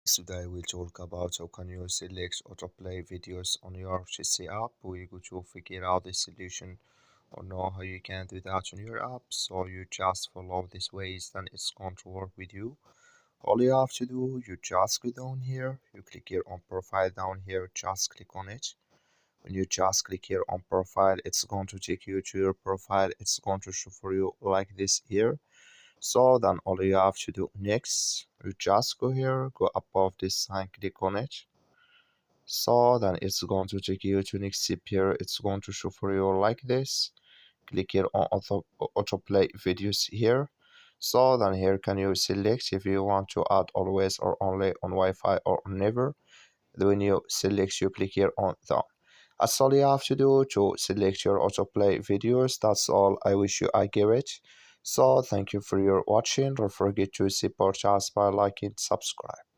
Today we'll talk about how can you select autoplay videos on your GC app. We're going to figure out the solution or know how you can do that on your app. So you just follow these ways, then it's going to work with you. All you have to do, you just go down here, you click here on profile down here, just click on it. When you just click here on profile, it's going to take you to your profile. It's going to show for you like this here. So then all you have to do next, you just go here, go above this sign, click on it. So then it's going to take you to next step here. It's going to show for you like this. Click here on autoplay videos here. So then here can you select if you want to add always or only on Wi-Fi or never. When you select, you click here on done. That's all you have to do to select your autoplay videos. That's all. I wish you I get it. So thank you for your watching. Don't forget to support us by liking, subscribe.